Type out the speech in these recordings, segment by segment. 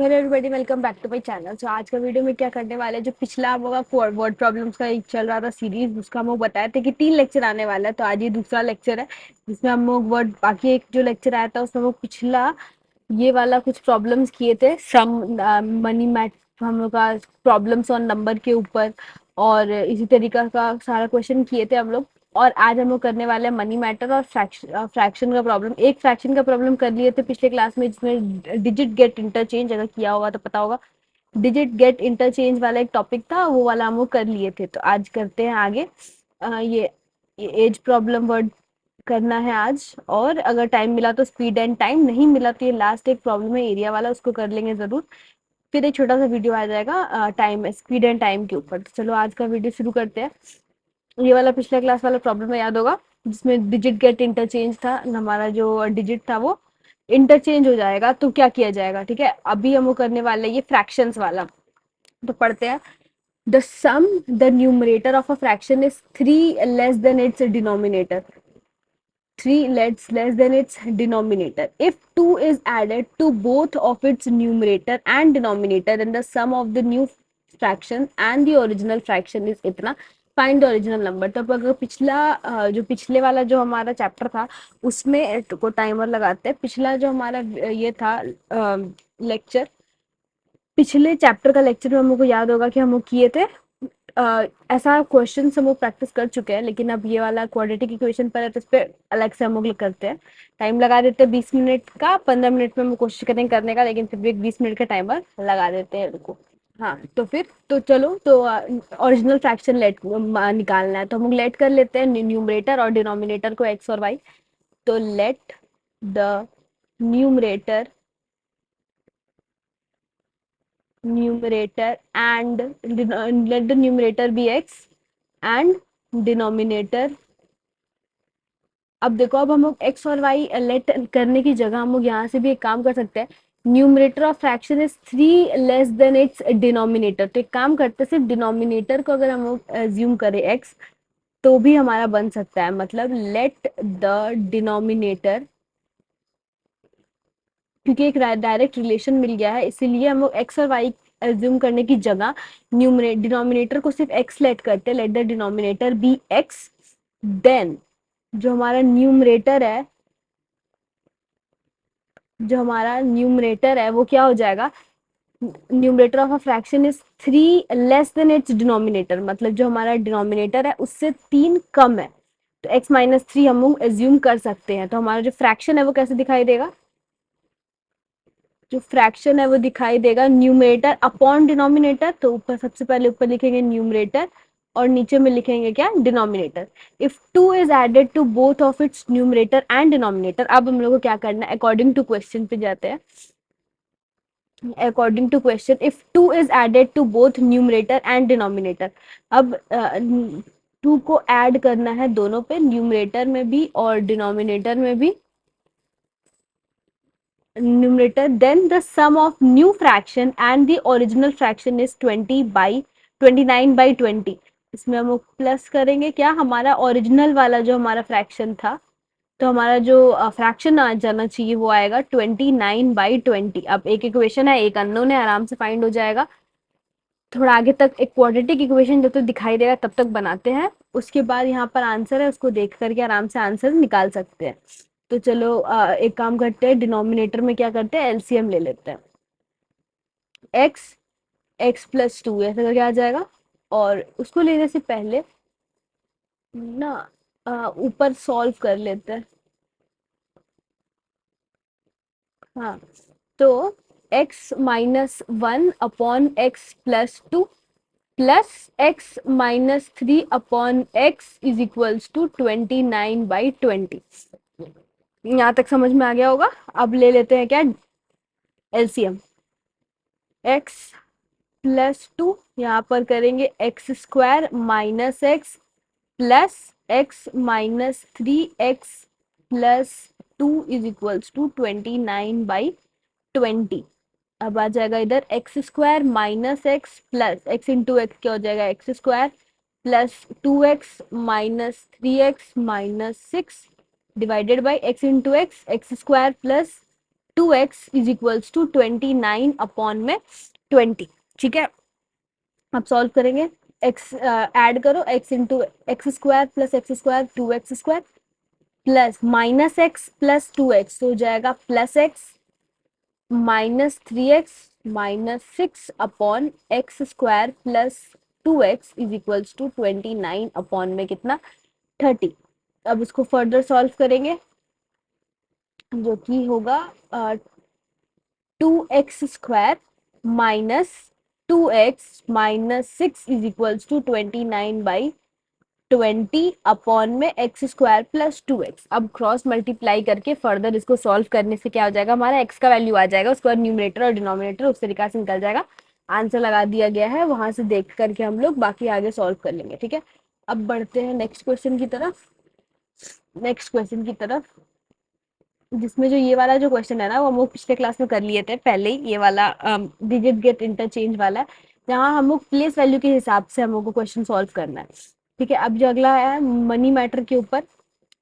Hello everybody, welcome back to my channel. So आज का video में क्या करने वाले हैं, जो पिछला हम लोग का वर्ड प्रॉब्लम्स का एक चल रहा था सीरीज, उसका हम लोग बताए थे कि 3 लेक्चर आने वाला है। तो आज ये दूसरा लेक्चर है जिसमें हम लोग वर्ड, बाकी एक जो लेक्चर आया था उसमें हम लोग पिछला ये वाला कुछ प्रॉब्लम्स किए थे, सम मनी मैथ, हम लोग का प्रॉब्लम्स ऑन नंबर के ऊपर, और इसी तरीका का सारा क्वेश्चन किए थे हम लोग। और आज हम लोग करने वाले हैं मनी मैटर और फ्रैक्शन का प्रॉब्लम। एक फ्रैक्शन का प्रॉब्लम कर लिए थे पिछले क्लास में, जिसमें डिजिट गेट इंटरचेंज, अगर किया होगा तो पता होगा। डिजिट गेट इंटरचेंज वाला एक टॉपिक था, वो वाला हम लोग कर लिए थे। तो आज करते हैं आगे। ये एज प्रॉब्लम वर्ड करना है आज, और अगर टाइम मिला तो स्पीड एंड टाइम, नहीं मिला तो ये लास्ट एक प्रॉब्लम है एरिया वाला, उसको कर लेंगे जरूर। फिर एक छोटा सा वीडियो आ जाएगा टाइम, स्पीड एंड टाइम के ऊपर। तो चलो आज का वीडियो शुरू करते हैं। ये वाला पिछला क्लास वाला प्रॉब्लम है, याद होगा, जिसमें डिजिट गेट इंटरचेंज था। हमारा जो डिजिट था वो इंटरचेंज हो जाएगा, तो क्या किया जाएगा। ठीक है, अभी हम वो करने वाले हैं ये फ्रैक्शंस वाला। तो पढ़ते हैं। The sum the numerator of a fraction is 3 less than its denominator, 3 less than its denominator. If 2 is added to both of its numerator and denominator, then the sum of the new fraction and the original fraction is इतना। Find the original number. तो अगर पिछला जो पिछले वाला जो हमारा chapter था उसमें को टाइमर लगाते हैं। पिछला जो हमारा ये था लेक्चर, पिछले चैप्टर का लेक्चर में हमको याद होगा कि हम लोग किए थे ऐसा क्वेश्चन हम लोग प्रैक्टिस कर चुके हैं, लेकिन अब ये वाला क्वाड्रेटिक इक्वेशन पर है तो इस पर अलग से हम लोग करते हैं। टाइम लगा देते हैं 20 मिनट का, 15 मिनट में हम कोशिश करेंगे करने का, लेकिन फिर भी एक 20 मिनट का टाइमर लगा देते हैं इनको। हाँ, तो फिर तो चलो, तो ओरिजिनल फ्रैक्शन लेट निकालना है, तो हम लोग लेट कर लेते हैं न्यूमरेटर और डिनोमिनेटर को एक्स और वाई। तो let the numerator numerator and let the numerator be x and denominator। अब देखो, अब हम लोग x और y लेट करने की जगह हम लोग यहाँ से भी एक काम कर सकते हैं। Numerator of fraction is 3 less than its denominator. तो एक काम करते हैं, सिर्फ डिनोमिनेटर को अगर हम लोग एज्यूम करें x, तो भी हमारा बन सकता है। मतलब लेट द डिनोमिनेटर, क्योंकि एक डायरेक्ट रिलेशन मिल गया है, इसीलिए हम लोग एक्स और वाई एज्यूम करने की जगह डिनोमिनेटर को सिर्फ एक्स लेट करते हैं। Let the denominator be x, then जो हमारा न्यूमरेटर है, जो हमारा न्यूमरेटर है वो क्या हो जाएगा। Numerator of a fraction is 3 less than its denominator, मतलब जो हमारा डिनोमिनेटर है उससे 3 कम है। तो x-3 हम लोग एज्यूम कर सकते हैं। तो हमारा जो फ्रैक्शन है वो कैसे दिखाई देगा, जो फ्रैक्शन है वो दिखाई देगा न्यूमरेटर अपॉन डिनोमिनेटर। तो ऊपर सबसे पहले ऊपर लिखेंगे न्यूमरेटर और नीचे में लिखेंगे क्या, denominator. If 2 is added to both of its numerator and denominator. अब हम लोग को क्या करना है, अकॉर्डिंग टू क्वेश्चन पे जाते हैं। According to question, if 2 is added to both numerator and denominator. अब 2 को ऐड करना है दोनों पे, न्यूमरेटर में भी और डिनोमिनेटर में भी। numerator, then the sum of new fraction and the original fraction is 29/20। इसमें हम लोग प्लस करेंगे क्या, हमारा ओरिजिनल वाला जो हमारा फ्रैक्शन था, तो हमारा जो फ्रैक्शन आ जाना चाहिए वो आएगा 29/20। अब एक इक्वेशन है, एक अननोन है, आराम से फाइंड हो जाएगा। थोड़ा आगे तक एक क्वाड्रेटिक इक्वेशन जब तक दिखाई देगा तब तक बनाते हैं, उसके बाद यहाँ पर आंसर है, उसको देख करके आराम से आंसर निकाल सकते हैं। तो चलो एक काम करते हैं, डिनोमिनेटर में क्या करते हैं, एलसीएम ले लेते हैं। एक्स, x+2 ऐसा करके आ जाएगा। और उसको लेने से पहले ना ऊपर सॉल्व कर लेते हैं। हाँ, तो x-1/x+2 plus x-3/x is equals to 29/20। यहाँ तक समझ में आ गया होगा। अब ले लेते हैं क्या, एलसीएम। x+2, यहाँ पर करेंगे x² - x plus x-3x+2 is equals to 29/20। अब आ जाएगा इधर x² - x plus x into x क्या हो जाएगा, x² plus 2x minus 3x minus 6 divided by x into x, x² plus 2x is equals to 29 upon में 20। ठीक है, अब सॉल्व करेंगे। x ऐड करो, x into x square plus x square 2x square plus minus x plus 2x तो हो जाएगा plus x minus 3x minus 6 upon x square plus 2x is equals to 29 upon में कितना 30। अब इसको further solve करेंगे जो कि होगा 2x square minus 2x minus 6 is equals to 29/20 upon में एक्स स्क्वायर प्लस 2x। अब क्रॉस मल्टीप्लाई करके फर्दर इसको सॉल्व करने से क्या हो जाएगा, हमारा x का वैल्यू आ जाएगा, उसके बाद न्यूमरेटर और डिनोमिनेटर उस तरीके से निकल जाएगा। आंसर लगा दिया गया है, वहां से देख करके हम लोग बाकी आगे सॉल्व कर लेंगे। ठीक है, अब बढ़ते हैं नेक्स्ट क्वेश्चन की तरफ। नेक्स्ट क्वेश्चन की तरफ जिसमें जो ये वाला जो क्वेश्चन है ना वो हम लोग पिछले क्लास में कर लिए थे पहले ही, ये वाला डिजिट गेट इंटरचेंज वाला, जहाँ हम लोग प्लेस वैल्यू के हिसाब से हम लोग को क्वेश्चन सॉल्व करना है। ठीक है, अब जो अगला है मनी मैटर के ऊपर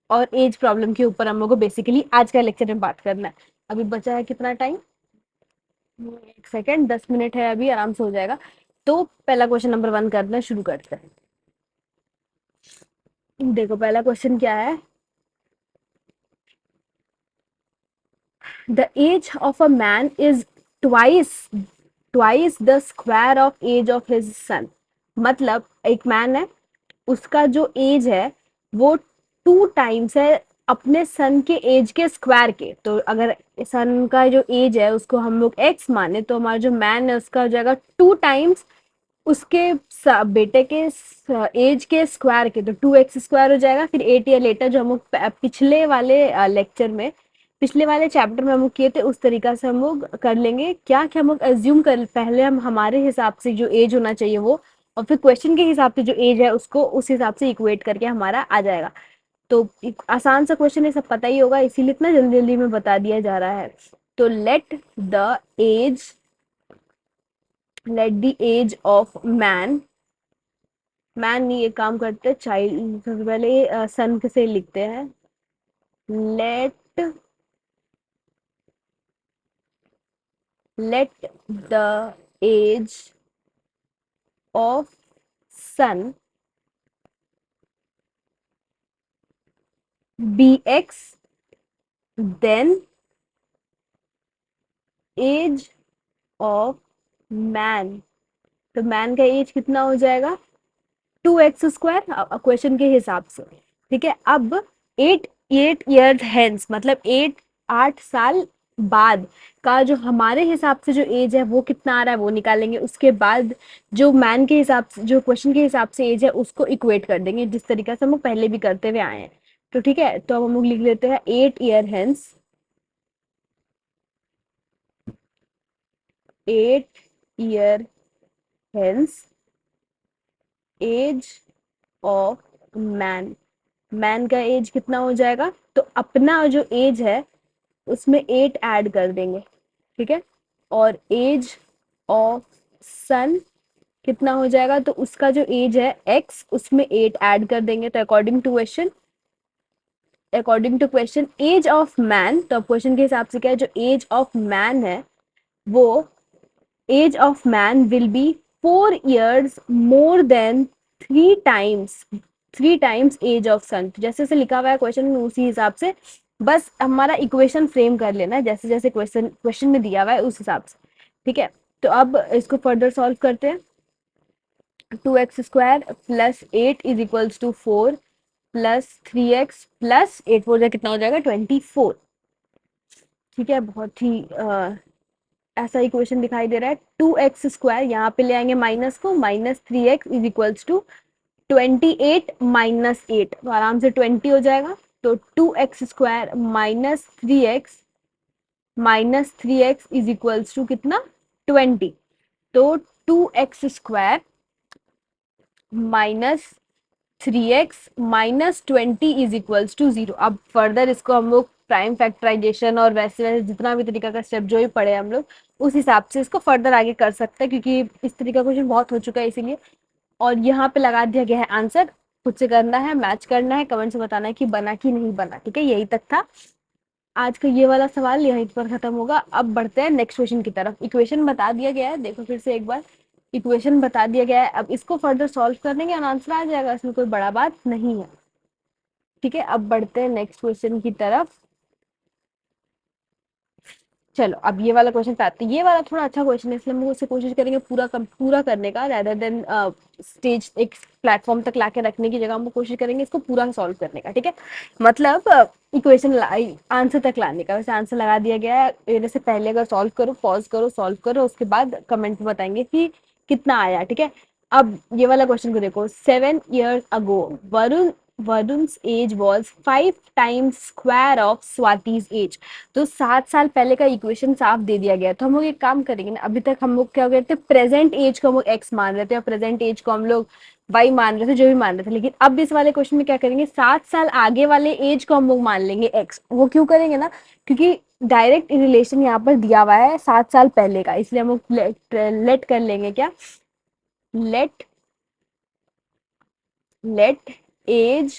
और एज प्रॉब्लम के ऊपर हम लोग को बेसिकली आज का लेक्चर में बात करना है। अभी बचा है कितना टाइम, 1 सेकेंड, 10 मिनट है अभी, आराम से हो जाएगा। तो पहला क्वेश्चन नंबर 1 करना शुरू करते हैं। देखो पहला क्वेश्चन क्या है, the age of a man is twice the square of age of his son। मतलब एक मैन है, उसका जो एज है वो 2 टाइम्स है अपने सन के एज के स्क्वायर के। तो अगर सन का जो एज है उसको हम लोग एक्स माने तो हमारा जो मैन है उसका हो जाएगा 2 टाइम्स उसके बेटे के एज के स्क्वायर के, तो 2x स्क्वायर हो जाएगा। फिर 8 ईयर लेटर जो हम लोग पिछले वाले लेक्चर में पिछले वाले चैप्टर में हम लोग किए थे उस तरीका से हम लोग कर लेंगे। क्या क्या हम लोग एज्यूम कर, पहले हम हमारे हिसाब से जो एज होना चाहिए वो, और फिर क्वेश्चन के हिसाब से जो एज है उसको उस हिसाब से इक्वेट करके हमारा आ जाएगा। तो एक आसान सा क्वेश्चन है, सब पता ही होगा, इसीलिए इतना जल्दी जल्दी में बता दिया जा रहा है। तो let the age of man, man नहीं, एक काम करते हैं चाइल्ड, सबसे पहले सन से लिखते हैं। Let the age of son be x, then age of man. तो मैन का एज कितना हो जाएगा 2x स्क्वायर क्वेश्चन के हिसाब से। ठीक है, अब 8 ईयर हेंस मतलब 8 साल बाद का जो हमारे हिसाब से जो एज है वो कितना आ रहा है वो निकालेंगे। उसके बाद जो मैन के हिसाब से जो क्वेश्चन के हिसाब से एज है उसको इक्वेट कर देंगे, जिस तरीके से हम लोग पहले भी करते हुए आए हैं। तो ठीक है, तो अब हम लोग लिख लेते हैं 8 year hence age of man. Man का एज कितना हो जाएगा, तो अपना जो एज है उसमें 8 ऐड कर देंगे। ठीक है, और एज ऑफ सन कितना हो जाएगा, तो उसका जो एज है x उसमें 8 ऐड कर देंगे। तो according to question age of man, तो अब क्वेश्चन के हिसाब से क्या है, जो एज ऑफ मैन है वो age of man will be 4 years more than 3 times 3 times age of son. जैसे जैसे लिखा हुआ है क्वेश्चन में उसी हिसाब से बस हमारा इक्वेशन फ्रेम कर लेना है, जैसे जैसे क्वेश्चन में दिया हुआ है उस हिसाब से। ठीक है, तो अब इसको फर्दर सॉल्व करते हैं। 2x square plus 8 is equals to 4 plus 3x plus 8 4 कितना हो जाएगा 24। ठीक है, बहुत ही ऐसा इक्वेशन दिखाई दे रहा है। 2x स्क्वायर यहाँ पे ले आएंगे माइनस को, minus 3x is equals to 28 minus 8, तो आराम से 20 हो जाएगा। तो 2x square minus three x is equals to कितना 20। तो 2x square -3x - 20 is equals to 0। अब फर्दर इसको हम लोग प्राइम फैक्टराइजेशन और वैसे वैसे जितना भी तरीका का स्टेप जो भी पढ़े हम लोग उस हिसाब से इसको फर्दर आगे कर सकते हैं, क्योंकि इस तरीका क्वेश्चन बहुत हो चुका है इसीलिए। और यहाँ पे लगा दिया गया है आंसर, खुद से करना है, मैच करना है, कमेंट से बताना है कि बना कि नहीं बना। ठीक है, यही तक था। आज का ये वाला सवाल यहीं पर खत्म होगा। अब बढ़ते हैं नेक्स्ट क्वेश्चन की तरफ। इक्वेशन बता दिया गया है, देखो फिर से एक बार। इक्वेशन बता दिया गया है, अब इसको फर्दर सॉल्व करने के आंसर आ जाएगा, इसमें कोई बड़ा बात नहीं है। ठीक है, अब बढ़ते हैं नेक्स्ट क्वेश्चन की तरफ। चलो अब ये वाला क्वेश्चन पे आते हैं। ये वाला थोड़ा अच्छा क्वेश्चन है, इसलिए हम लोग इसे कोशिश करेंगे पूरा करने का, रेदर देन स्टेज एक प्लेटफॉर्म तक लाके रखने की जगह हम लोग कोशिश करेंगे इसको पूरा सॉल्व करने का। ठीक है, मतलब इक्वेशन आंसर तक लाने का। वैसे आंसर लगा दिया गया है, मेरे से पहले अगर सॉल्व करो, पॉज करो, सॉल्व करो, उसके बाद कमेंट में बताएंगे कि कितना आया। ठीक है, अब ये वाला क्वेश्चन को देखो। 7 years ago Varun's age was 5 times square of Swati's age। तो 7 साल पहले का इक्वेशन साफ दे दिया गया। तो हम लोग एक काम करेंगे ना, अभी तक हम लोग क्या करते थे, प्रेजेंट एज को हम लोग एक्स मान रहे थे और प्रेजेंट एज को हम लोग वाई मान रहे थे, जो भी मान रहे थे। लेकिन अब इस वाले क्वेश्चन में क्या करेंगे, 7 साल आगे वाले एज को हम लोग मान लेंगे एक्स। वो क्यों करेंगे ना, क्योंकि डायरेक्ट रिलेशन यहाँ पर दिया हुआ है 7 साल पहले का, इसलिए हम लोग लेट कर लेंगे क्या, let let age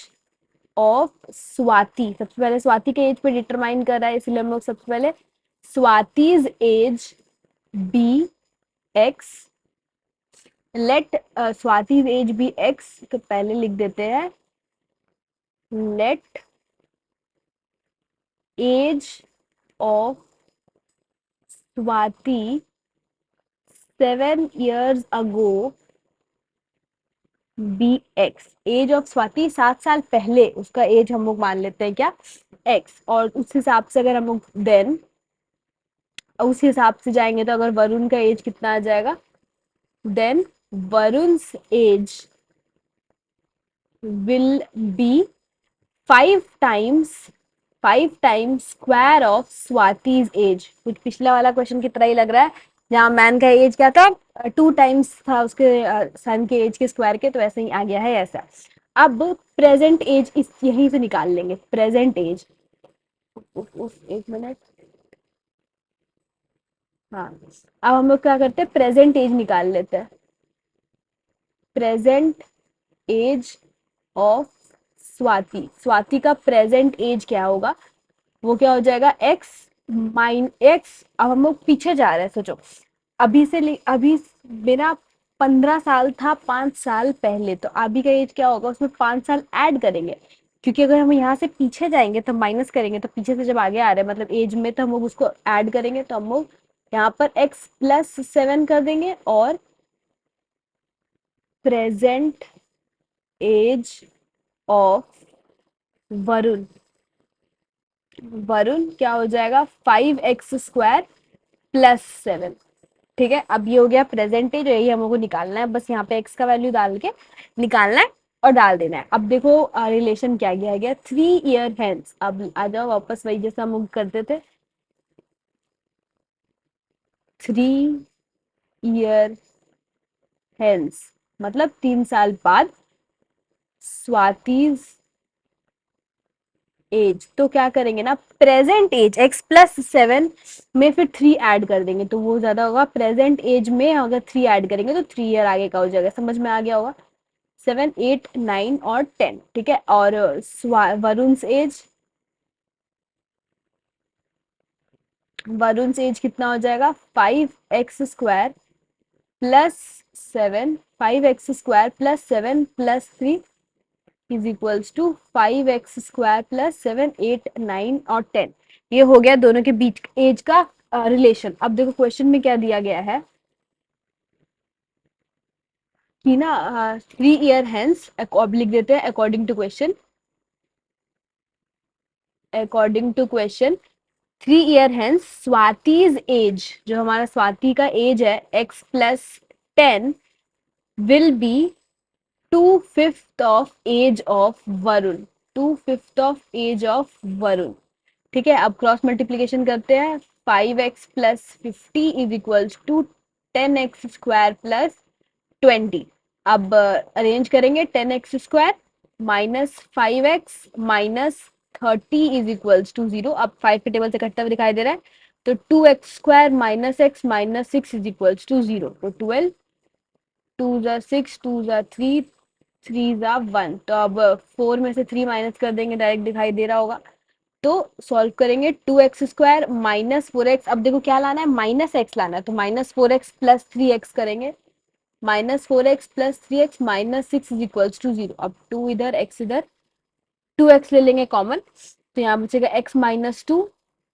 of Swati. सबसे पहले स्वाति के एज पे डिटरमाइन कर रहा है, इसलिए हम लोग सबसे पहले Swati's age be x. Let Swati's age be x, तो पहले लिख देते हैं let age of Swati 7 years ago be x. Age of Swati 7 साल पहले, उसका एज हम लोग मान लेते हैं क्या, एक्स। और उस हिसाब से अगर हम लोग देन उस हिसाब से जाएंगे, तो अगर वरुण का एज कितना आ जाएगा, then Varun's age will be 5 times square of Swati's age. कुछ पिछला वाला क्वेश्चन की तरह ही लग रहा है, जहाँ मैन का एज क्या था, 2 times था उसके सन के एज के स्क्वायर के, तो ऐसे ही आ गया है ऐसा। अब प्रेजेंट एज इस यहीं से निकाल लेंगे, प्रेजेंट एज। एक मिनट, हाँ। अब हम लोग क्या करते हैं, प्रेजेंट एज निकाल लेते हैं। Present age of Swati, Swati का प्रेजेंट एज क्या होगा, वो क्या हो जाएगा, एक्स माइन एक्स। अब हम लोग पीछे जा रहे हैं, सोचो अभी मेरा 15 साल था 5 साल पहले, तो अभी का एज क्या होगा, उसमें 5 साल ऐड करेंगे। क्योंकि अगर हम यहाँ से पीछे जाएंगे तो माइनस करेंगे, तो पीछे से जब आगे आ रहे हैं मतलब एज में, तो हम लोग उसको ऐड करेंगे, तो हम लोग यहाँ पर x+7 कर देंगे। और present age of Varun, Varun क्या हो जाएगा, 5x² + 7। ठीक है, अब ये हो गया प्रेजेंटेज, यही हम लोग को निकालना है। बस यहाँ पे x का वैल्यू डाल के निकालना है और डाल देना है। अब देखो रिलेशन क्या गया गया, 3 year hence। अब आ जाओ वापस वही जैसा हम लोग करते थे, 3 year hence मतलब 3 साल बाद स्वातिज एज। तो क्या करेंगे ना, प्रेजेंट एज x+7 में फिर 3 ऐड कर देंगे, तो वो ज्यादा होगा। प्रेजेंट एज में अगर 3 ऐड करेंगे तो 3 year आगे का हो जाएगा। समझ में आ गया होगा, 7, 8, 9 और 10। ठीक है, और वरुण एज कितना हो जाएगा, 5x² + 7, 5x² + 7 + 3 is equals to 5x² + 7, 8, 9 और 10। ये हो गया दोनों के बीच एज का रिलेशन। अब देखो क्वेश्चन में क्या दिया गया है कि ना 3 year hence, अब लिख देते हैं according to question. According to question 3 year hence Swati's age, जो हमारा स्वाति का एज है x+10, will be 2/5 of age of Varun. 2/5 of age of Varun. ठीक है, अब क्रॉस मल्टीप्लीकेशन करते हैं। 5x + 50 is equals to 10x² + 20। अब अरेंज करेंगे, 10x² -5x -30 is equals to 0। अब 5 के टेबल से कटता हुआ दिखाई दे रहा है, तो 2x² -x -6 is equals to 0। तो 12, 2 ज़ा 6, 2 ज़ा 3, 3 ज़ा 1। तो अब 4 में से 3 माइनस कर देंगे, डायरेक्ट दिखाई दे रहा होगा। तो सॉल्व करेंगे 2x² माइनस 4x, अब देखो क्या लाना है, माइनस x लाना है, तो माइनस 4x प्लस 3x करेंगे, minus 4x plus 3x minus 6 is equals to 0। अब 2 इधर x इधर, 2x ले लेंगे कॉमन, तो यहाँ बचेगा x minus 2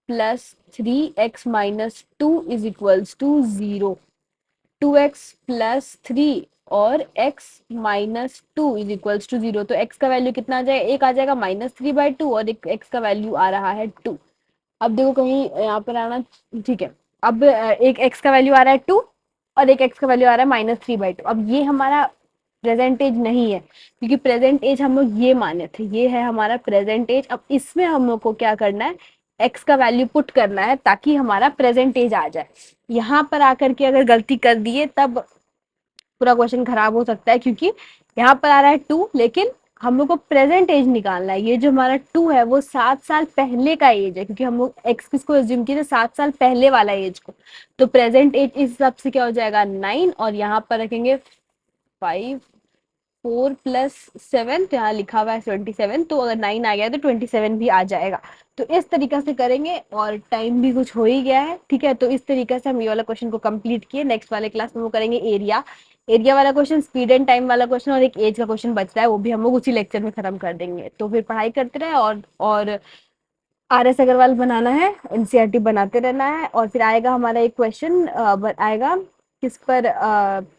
plus 3x minus 2 is equals to 0। 2x plus 3 और x minus 2 is equals to 0, तो x का वैल्यू कितना आ जाएगा, एक आ जाएगा -3/2 और एक x का वैल्यू आ रहा है 2। अब देखो कहीं यहाँ पर आना, ठीक है, अब एक x का वैल्यू आ रहा है 2 और एक x का वैल्यू आ रहा है -3/2। अब ये हमारा प्रेजेंट एज नहीं है, क्योंकि प्रेजेंट एज हम लोग ये माने थे, ये है हमारा प्रेजेंट एज। अब इसमें हम लोग को क्या करना है, x का वैल्यू पुट करना है ताकि हमारा प्रेजेंट एज आ जाए। यहाँ पर आकर के अगर गलती कर दिए तब पूरा क्वेश्चन खराब हो सकता है, क्योंकि यहाँ पर आ रहा है 2 लेकिन हम लोग को प्रेजेंट एज निकालना है। ये जो हमारा 2 है वो 7 साल पहले का एज है, क्योंकि हम लोग एक्स किसको एज्यूम किए थे, 7 साल पहले वाला एज को। तो प्रेजेंट एज इस हिसाब से क्या हो जाएगा 9, और यहाँ पर रखेंगे 5, 4 प्लस 7, तो यहाँ लिखा हुआ है 27, तो अगर 9 आ गया तो 27 भी आ जाएगा। तो इस तरीका से करेंगे, और टाइम भी कुछ हो ही गया है, ठीक है। तो इस तरीके से हम ये वाला क्वेश्चन को कंप्लीट किए। नेक्स्ट वाले क्लास में वो करेंगे एरिया, एरिया वाला क्वेश्चन, स्पीड एंड टाइम वाला क्वेश्चन, और एक एज का क्वेश्चन बच रहा है, वो भी हम लोग उसी लेक्चर में खत्म कर देंगे। तो फिर पढ़ाई करते रहे, और RS अग्रवाल बनाना है, NCERT बनाते रहना है। और फिर आएगा हमारा एक क्वेश्चन आएगा किस पर,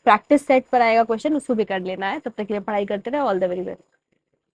प्रैक्टिस सेट पर आएगा क्वेश्चन, उसको भी कर लेना है। तब तक के लिए पढ़ाई करते रहे। All the very best.